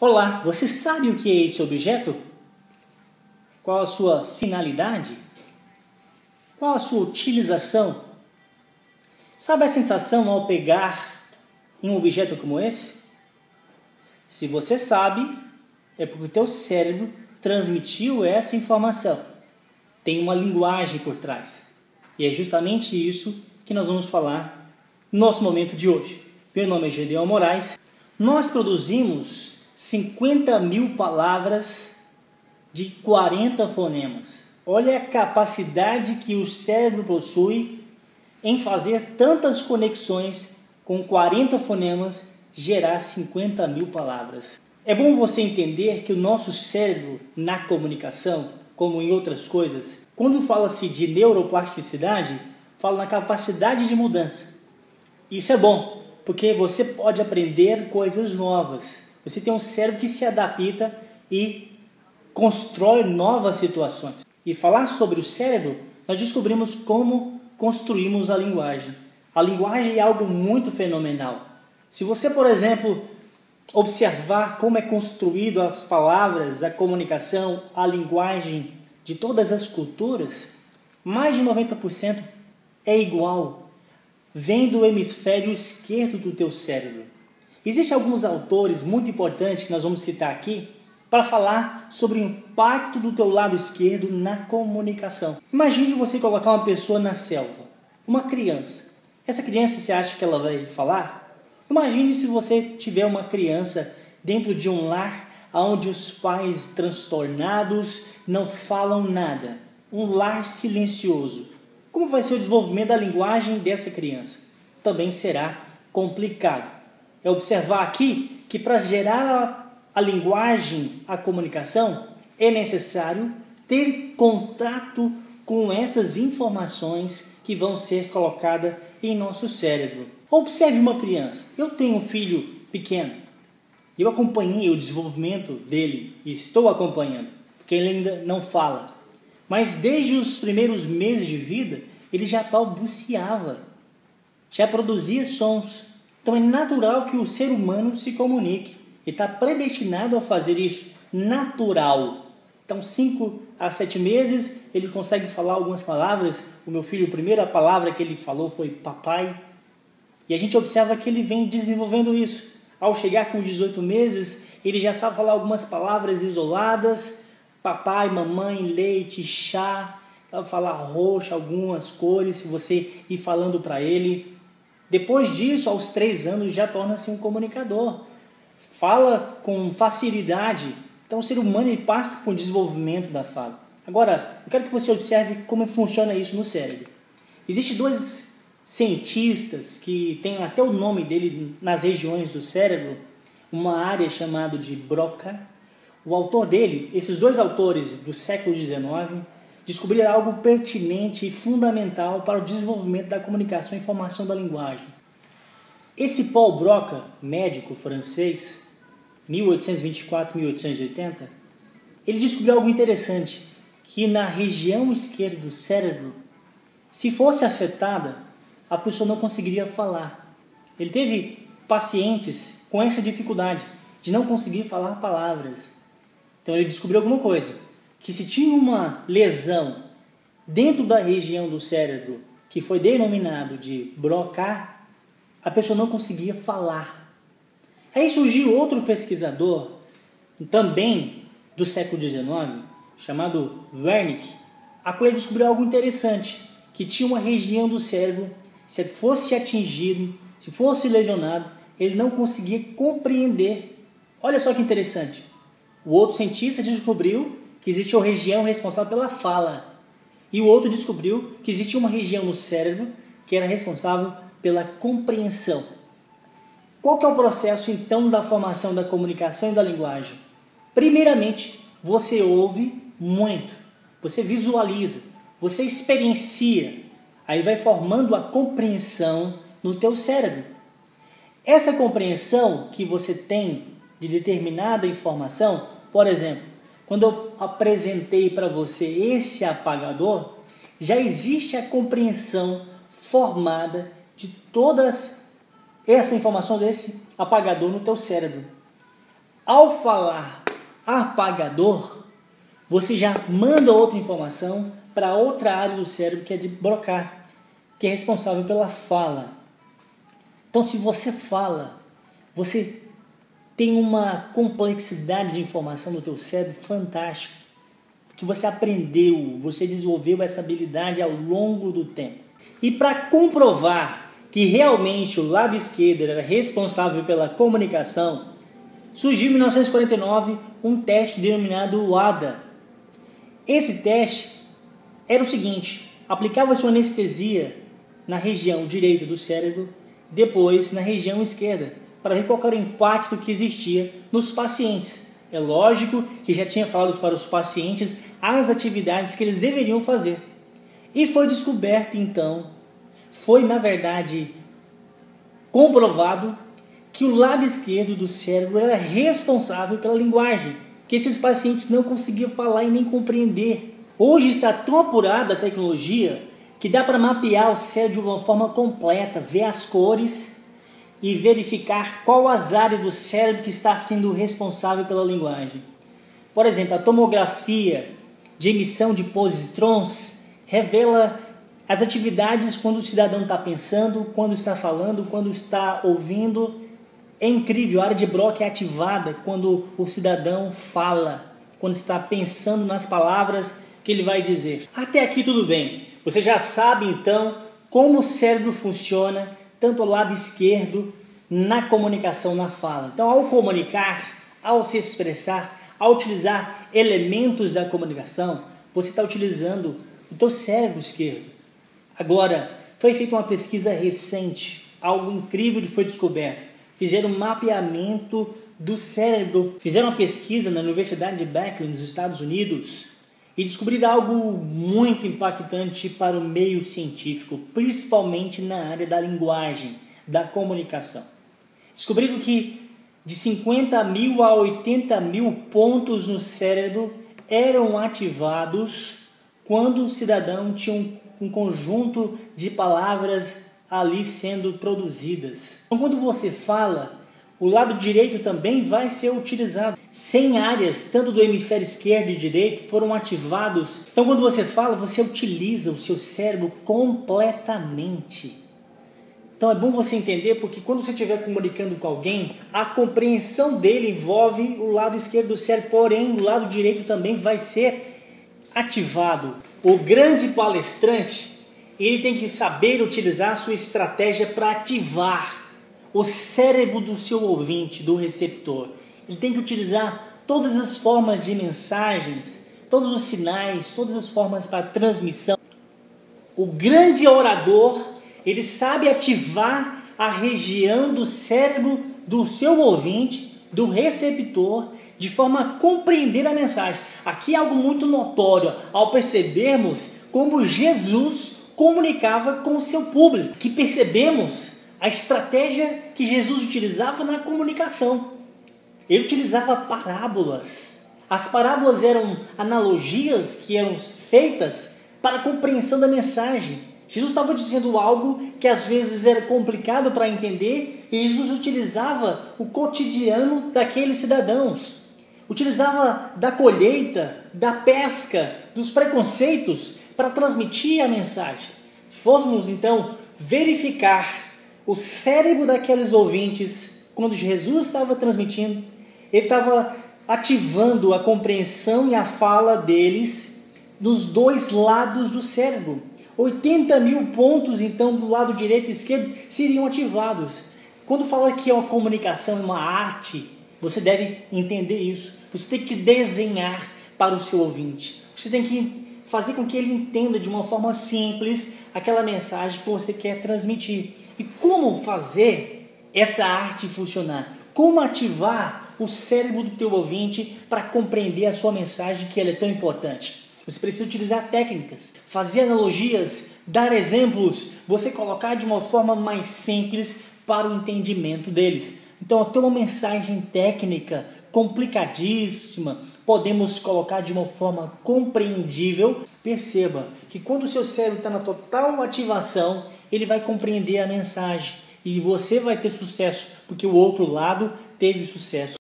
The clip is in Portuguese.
Olá, você sabe o que é esse objeto? Qual a sua finalidade? Qual a sua utilização? Sabe a sensação ao pegar em um objeto como esse? Se você sabe, é porque o teu cérebro transmitiu essa informação. Tem uma linguagem por trás. E é justamente isso que nós vamos falar no nosso momento de hoje. Meu nome é Gedeon Moraes. Nós produzimos 50.000 palavras de 40 fonemas. Olha a capacidade que o cérebro possui em fazer tantas conexões com 40 fonemas, gerar 50.000 palavras. É bom você entender que o nosso cérebro, na comunicação, como em outras coisas, quando fala-se de neuroplasticidade, fala na capacidade de mudança. Isso é bom, porque você pode aprender coisas novas. Você tem um cérebro que se adapta e constrói novas situações. E falar sobre o cérebro, nós descobrimos como construímos a linguagem. A linguagem é algo muito fenomenal. Se você, por exemplo, observar como é construído as palavras, a comunicação, a linguagem de todas as culturas, mais de 90% é igual. Vem do hemisfério esquerdo do teu cérebro. Existem alguns autores muito importantes que nós vamos citar aqui para falar sobre o impacto do teu lado esquerdo na comunicação. Imagine você colocar uma pessoa na selva, uma criança. Essa criança, você acha que ela vai falar? Imagine se você tiver uma criança dentro de um lar onde os pais transtornados não falam nada. Um lar silencioso. Como vai ser o desenvolvimento da linguagem dessa criança? Também será complicado. É observar aqui que para gerar a linguagem, a comunicação, é necessário ter contato com essas informações que vão ser colocadas em nosso cérebro. Observe uma criança. Eu tenho um filho pequeno. Eu acompanhei o desenvolvimento dele e estou acompanhando, porque ele ainda não fala. Mas desde os primeiros meses de vida, ele já balbuciava, já produzia sons. Então é natural que o ser humano se comunique. Ele está predestinado a fazer isso, natural. Então 5 a 7 meses ele consegue falar algumas palavras. O meu filho, a primeira palavra que ele falou foi papai. E a gente observa que ele vem desenvolvendo isso. Ao chegar com 18 meses, ele já sabe falar algumas palavras isoladas. Papai, mamãe, leite, chá. Sabe falar roxa, algumas cores, se você ir falando para ele. Depois disso, aos 3 anos, já torna-se um comunicador. Fala com facilidade. Então o ser humano ele passa por desenvolvimento da fala. Agora, eu quero que você observe como funciona isso no cérebro. Existem 2 cientistas que têm até o nome dele nas regiões do cérebro, uma área chamada de Broca. O autor dele, esses 2 autores do século XIX, descobriram algo pertinente e fundamental para o desenvolvimento da comunicação e formação da linguagem. Esse Paul Broca, médico francês, 1824-1880, ele descobriu algo interessante, que na região esquerda do cérebro, se fosse afetada, a pessoa não conseguiria falar. Ele teve pacientes com essa dificuldade de não conseguir falar palavras. Então ele descobriu alguma coisa, que se tinha uma lesão dentro da região do cérebro, que foi denominado de Broca, a pessoa não conseguia falar. Aí surgiu outro pesquisador, também do século XIX, chamado Wernicke, a qual ele descobriu algo interessante, que tinha uma região do cérebro, se fosse atingido, se fosse lesionado, ele não conseguia compreender. Olha só que interessante. O outro cientista descobriu que existe uma região responsável pela fala. E o outro descobriu que existia uma região no cérebro que era responsável pela compreensão. Qual que é o processo, então, da formação da comunicação e da linguagem? Primeiramente, você ouve muito, você visualiza, você experiencia, aí vai formando a compreensão no teu cérebro. Essa compreensão que você tem de determinada informação, por exemplo, quando eu apresentei para você esse apagador, já existe a compreensão formada de todas essa informação desse apagador no teu cérebro. Ao falar apagador, você já manda outra informação para outra área do cérebro que é de Broca, que é responsável pela fala. Então, se você fala, você tem uma complexidade de informação no teu cérebro fantástica, que você aprendeu, você desenvolveu essa habilidade ao longo do tempo. E para comprovar que realmente o lado esquerdo era responsável pela comunicação, surgiu em 1949 um teste denominado WADA. Esse teste era o seguinte: aplicava-se uma anestesia na região direita do cérebro, depois na região esquerda, para ver qual era o impacto que existia nos pacientes. É lógico que já tinha falado para os pacientes as atividades que eles deveriam fazer. E foi descoberto então, foi na verdade comprovado que o lado esquerdo do cérebro era responsável pela linguagem, que esses pacientes não conseguiam falar e nem compreender. Hoje está tão apurada a tecnologia que dá para mapear o cérebro de uma forma completa, ver as cores e verificar qual as áreas do cérebro que está sendo responsável pela linguagem. Por exemplo, a tomografia de emissão de positrons revela as atividades quando o cidadão está pensando, quando está falando, quando está ouvindo. É incrível, a área de Broca é ativada quando o cidadão fala, quando está pensando nas palavras que ele vai dizer. Até aqui tudo bem. Você já sabe então como o cérebro funciona, tanto o lado esquerdo na comunicação, na fala. Então, ao comunicar, ao se expressar, ao utilizar elementos da comunicação, você está utilizando o teu cérebro esquerdo. Agora, foi feita uma pesquisa recente, algo incrível que foi descoberto. Fizeram um mapeamento do cérebro, fizeram uma pesquisa na Universidade de Berkeley, nos Estados Unidos, e descobriram algo muito impactante para o meio científico, principalmente na área da linguagem, da comunicação. Descobriram que de 50 mil a 80 mil pontos no cérebro eram ativados quando o cidadão tinha um conjunto de palavras ali sendo produzidas. Então, quando você fala, o lado direito também vai ser utilizado. 100 áreas, tanto do hemisfério esquerdo e direito, foram ativados. Então, quando você fala, você utiliza o seu cérebro completamente. Então, é bom você entender, porque quando você estiver comunicando com alguém, a compreensão dele envolve o lado esquerdo do cérebro, porém, o lado direito também vai ser ativado. O grande palestrante, ele tem que saber utilizar a sua estratégia para ativar o cérebro do seu ouvinte, do receptor. Ele tem que utilizar todas as formas de mensagens, todos os sinais, todas as formas para transmissão. O grande orador, ele sabe ativar a região do cérebro do seu ouvinte, do receptor, de forma a compreender a mensagem. Aqui é algo muito notório ao percebermos como Jesus comunicava com o seu público, que percebemos a estratégia que Jesus utilizava na comunicação. Ele utilizava parábolas. As parábolas eram analogias que eram feitas para a compreensão da mensagem. Jesus estava dizendo algo que às vezes era complicado para entender e Jesus utilizava o cotidiano daqueles cidadãos. Utilizava da colheita, da pesca, dos preconceitos para transmitir a mensagem. Se fôssemos então verificar o cérebro daqueles ouvintes, quando Jesus estava transmitindo, ele estava ativando a compreensão e a fala deles nos dois lados do cérebro. 80 mil pontos, então, do lado direito e esquerdo seriam ativados. Quando fala que a comunicação é uma arte, você deve entender isso. Você tem que desenhar para o seu ouvinte. Você tem que fazer com que ele entenda de uma forma simples aquela mensagem que você quer transmitir. E como fazer essa arte funcionar? Como ativar o cérebro do teu ouvinte para compreender a sua mensagem, que ela é tão importante? Você precisa utilizar técnicas, fazer analogias, dar exemplos, você colocar de uma forma mais simples para o entendimento deles. Então, até uma mensagem técnica complicadíssima, podemos colocar de uma forma compreendível. Perceba que quando o seu cérebro está na total ativação, ele vai compreender a mensagem e você vai ter sucesso, porque o outro lado teve sucesso.